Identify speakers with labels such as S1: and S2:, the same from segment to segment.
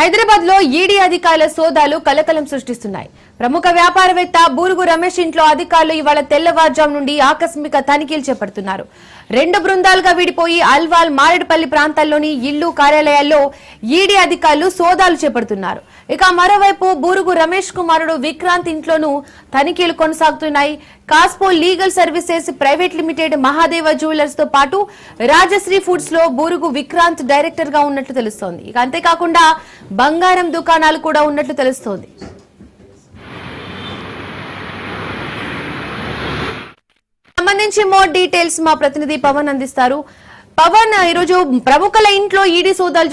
S1: హైదరాబాద్ లో ఈడీ అధికారుల సోదాలు కలకలం సృష్టిస్తున్నాయి. ప్రముఖ వ్యాపారవేత్త బూరుగు రమేష్ ఇంట్లో అధికారులు ఇవాళ తెల్లవారుజాము నుండి ఆకస్మిక తనిఖీలు చేపడుతున్నారు. 2 బృందాలుగా విడిపోయి అల్వాల్, మారేడుపల్లి ప్రాంతాల్లోని ఇళ్లు, కార్యాలయాల్లో ఈడీ అధికారులు సోదాలు చేపడుతున్నారు. ఇక మరోవైపు బూరుగు రమేష్ కుమారుడు విక్రాంత్ ఇంట్లోనూ తనిఖీలు కొనసాగుతున్నాయి. Caspo legal services private limited, Mahadeva jewellers తో పాటు రాజశ్రీ ఫుడ్స్ లో బూరుగు విక్రాంత్ డైరెక్టర్ గా ఉన్నట్లు తెలుస్తోంది. ఇక అంతేకాకుండా బంగారం దుకాణాలు కూడా ఉన్నట్లు తెలుస్తోంది. సంబంధించి మోర్ డీటెయిల్స్ మా ప్రతినిధి పవన్ అందిస్తారు. పవన్, ఈరోజు ప్రముఖుల ఇంట్లో ఈడీ సోదాలు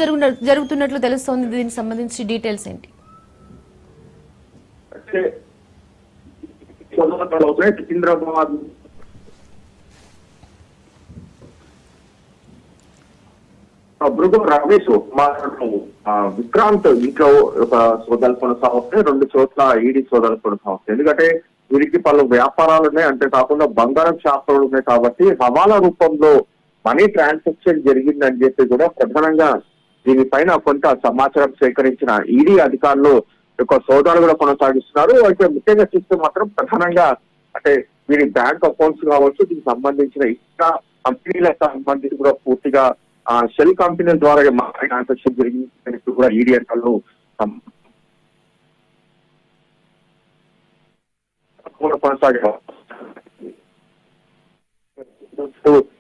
S1: జరుగుతున్నట్లు తెలుస్తోంది. దీనికి సంబంధించి డీటెయిల్స్ ఏంటి?
S2: సికింద్రాబాద్ బృగు రమేష్ విక్రాంత్ ఇంట్లో ఒక సోదాలు కొనసాగుతాయి. 2 చోట్ల ఈడీ సోదాలు కొనసాగుతాయి. ఎందుకంటే వీరికి పలు వ్యాపారాలు ఉన్నాయి, అంతే కాకుండా బంగారం షాపులు ఉన్నాయి. కాబట్టి హవాలా రూపంలో మనీ ట్రాన్సాక్షన్ జరిగిందని చెప్పి కూడా ప్రధానంగా దీనిపైన కొంత సమాచారం సేకరించిన ఈడీ అధికారులు యొక్క సోదాలు కూడా కొనసాగిస్తున్నారు. అయితే ముఖ్యంగా చూస్తే మాత్రం ప్రధానంగా అంటే వీరి బ్యాంక్ అకౌంట్స్ కావచ్చు, దీనికి సంబంధించిన ఇతర కంపెనీలకు సంబంధించి కూడా పూర్తిగా షెల్ కంపెనీల ద్వారా మనీ ట్రాన్సాక్షన్ జరిగింది కూడా ఈడీ అధికారులు కొనసాగే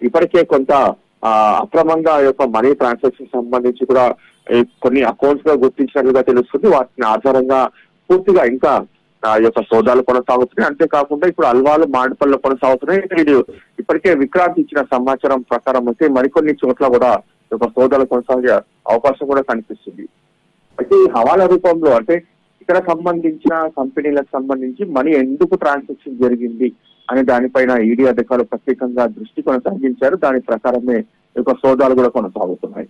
S2: ఇప్పటికే కొంత అక్రమంగా యొక్క మనీ ట్రాన్సాక్షన్ సంబంధించి కూడా కొన్ని అకౌంట్స్ గా గుర్తించినట్లుగా తెలుస్తుంది. వాటిని ఆధారంగా పూర్తిగా ఇంకా యొక్క సోదాలు కొనసాగుతున్నాయి. అంతేకాకుండా ఇప్పుడు అల్వాలు, మాడిపల్లిలో కొనసాగుతున్నాయి. ఇప్పటికే విక్రాంత్ ఇచ్చిన సమాచారం ప్రకారం అయితే మరికొన్ని చోట్ల కూడా యొక్క సోదాలు కొనసాగే అవకాశం కూడా కనిపిస్తుంది. అయితే ఈ హవాలా రూపంలో అంటే ఇక్కడ సంబంధించిన కంపెనీలకు సంబంధించి మనీ ఎందుకు ట్రాన్సాక్షన్ జరిగింది అనే దానిపైన ఈడీ అధికారులు ప్రత్యేకంగా దృష్టి కొనసాగించారు. దాని ప్రకారమే యొక్క సోదాలు కూడా కొనసాగుతున్నాయి.